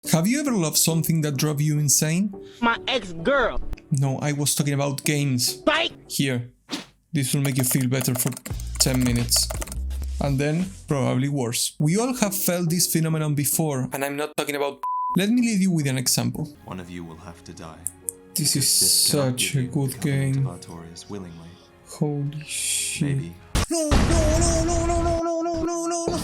Have you ever loved something that drove you insane? My ex-girl. No, I was talking about games. Bite. Here, this will make you feel better for 10 minutes. And then, probably worse. We all have felt this phenomenon before, and I'm not talking about. Let me leave you with an example. One of you will have to die. This is such a good game. Willingly. Holy shit. Maybe. No, no, no, no, no, no, no, no, no, no, no.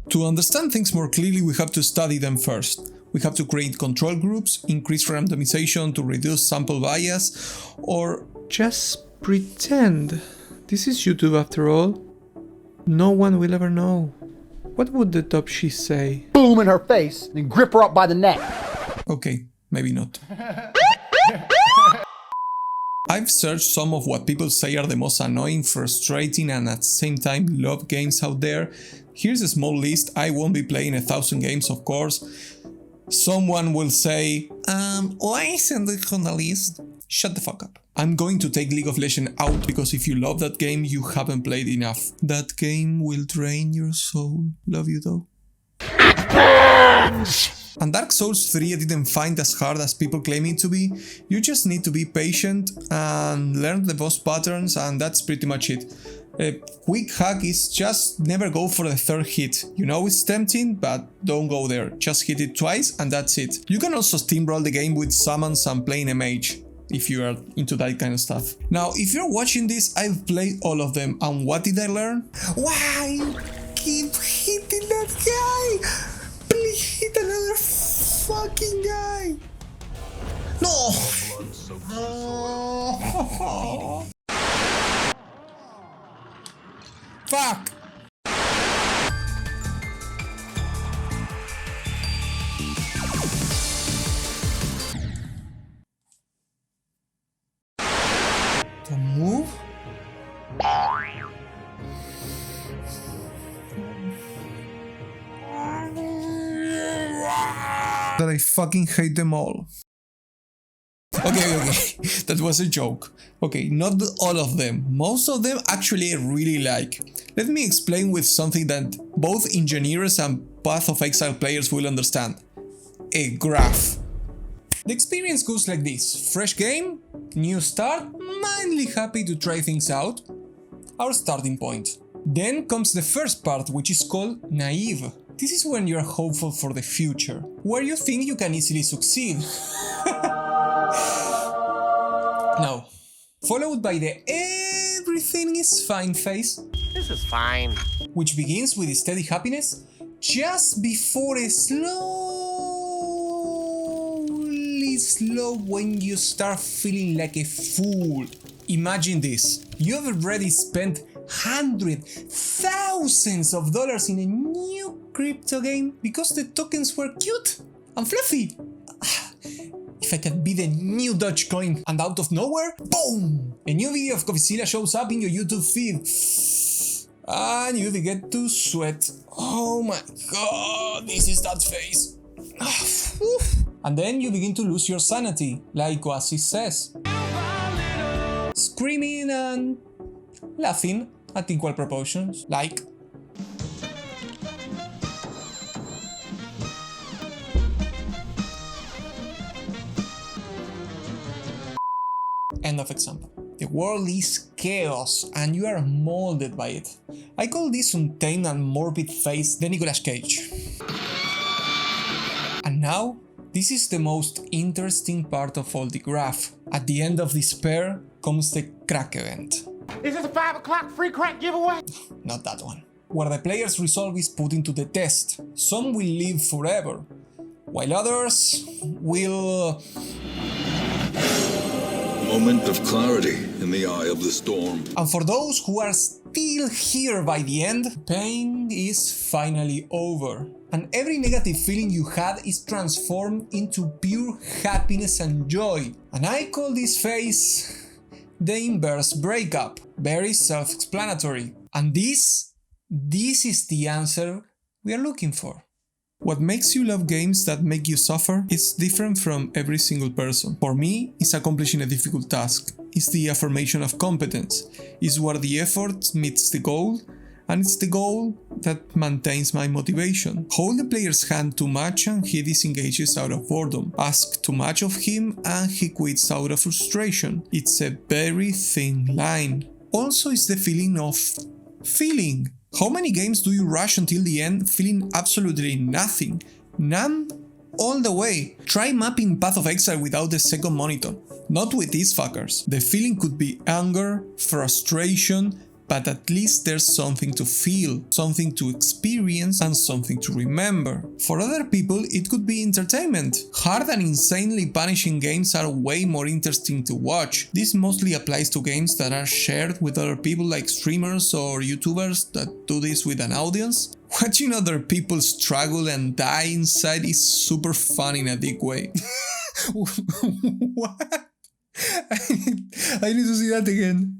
To understand things more clearly, we have to study them first. We have to create control groups, increase randomization to reduce sample bias, or just pretend. This is YouTube after all. No one will ever know. What would the top she say? Boom in her face, then grip her up by the neck. Okay, maybe not. I've searched some of what people say are the most annoying, frustrating, and at the same time love games out there. Here's a small list. I won't be playing 1,000 games, of course. Someone will say, why isn't it on the list? Shut the fuck up. I'm going to take League of Legends out because if you love that game, you haven't played enough. That game will drain your soul. Love you though. And Dark Souls 3 I didn't find as hard as people claim it to be. You just need to be patient and learn the boss patterns, and that's pretty much it. A quick hack is just never go for the third hit. You know it's tempting, but don't go there. Just hit it twice and that's it. You can also steamroll the game with summons and playing a mage, if you are into that kind of stuff. Now, if you're watching this, I've played all of them, and what did I learn? Why keep hitting that guy? Please hit another fucking guy. No. Fuck. To move? That I fucking hate them all. Okay, that was a joke. Okay, not all of them. Most of them actually I really like. Let me explain with something that both engineers and Path of Exile players will understand. A graph. The experience goes like this. Fresh game, new start, mildly happy to try things out. Our starting point. Then comes the first part, which is called naive. This is when you're hopeful for the future, where you think you can easily succeed. Now, followed by the everything is fine phase. This is fine. Which begins with steady happiness, just before a slow when you start feeling like a fool. Imagine this, you have already spent hundreds, thousands of dollars in a new crypto game because the tokens were cute and fluffy. If I could be the new Dogecoin, and out of nowhere, boom! A new video of Coffeezilla shows up in your YouTube feed. And you begin to sweat. Oh my god, this is that phase. And then you begin to lose your sanity, like Oasis says. Screaming and laughing at equal proportions, like. End of example. The world is chaos and you are molded by it. I call this untamed and morbid phase the Nicolas Cage. And now, this is the most interesting part of all the graph. At the end of this pair comes the crack event. Is this a 5 o'clock free crack giveaway? Not that one. Where the player's resolve is put into the test. Some will live forever, while others will... Moment of clarity in the eye of the storm. And for those who are still here by the end, pain is finally over. And every negative feeling you had is transformed into pure happiness and joy. And I call this phase the inverse breakup. Very self-explanatory. And this is the answer we are looking for. What makes you love games that make you suffer is different from every single person. For me, it's accomplishing a difficult task. It's the affirmation of competence. It's where the effort meets the goal, and it's the goal that maintains my motivation. Hold the player's hand too much and he disengages out of boredom. Ask too much of him and he quits out of frustration. It's a very thin line. Also, it's the feeling of feeling. How many games do you rush until the end feeling absolutely nothing? None? All the way. Try mapping Path of Exile without the second monitor. Not with these fuckers. The feeling could be anger, frustration, but at least there's something to feel, something to experience, and something to remember. For other people, it could be entertainment. Hard and insanely punishing games are way more interesting to watch. This mostly applies to games that are shared with other people like streamers or YouTubers that do this with an audience. Watching other people struggle and die inside is super fun in a dick way. What? I need to see that again.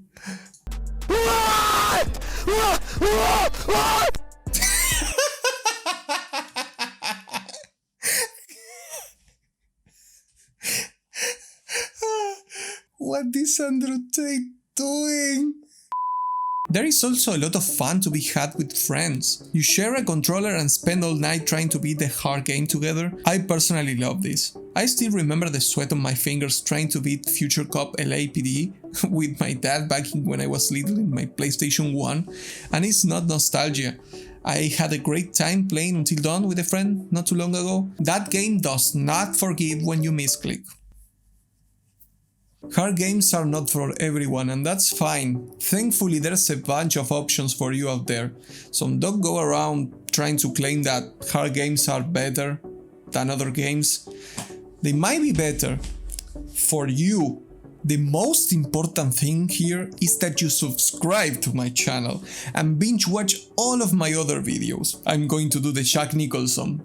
What is Andrew Tate doing? There is also a lot of fun to be had with friends. You share a controller and spend all night trying to beat the hard game together. I personally love this. I still remember the sweat on my fingers trying to beat Future Cop LAPD with my dad back when I was little in my PlayStation 1, and it's not nostalgia. I had a great time playing Until Dawn with a friend not too long ago. That game does not forgive when you misclick. Hard games are not for everyone, and that's fine. Thankfully, there's a bunch of options for you out there, so don't go around trying to claim that hard games are better than other games. They might be better for you. The most important thing here is that you subscribe to my channel and binge watch all of my other videos. I'm going to do the Jack Nicholson.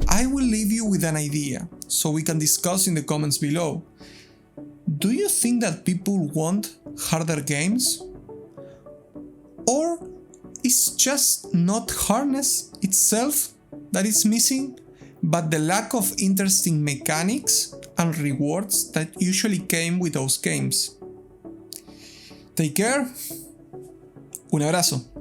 I will leave you with an idea, so we can discuss in the comments below. Do you think that people want harder games? Or it's just not hardness itself that is missing, but the lack of interesting mechanics and rewards that usually came with those games? Take care. Un abrazo.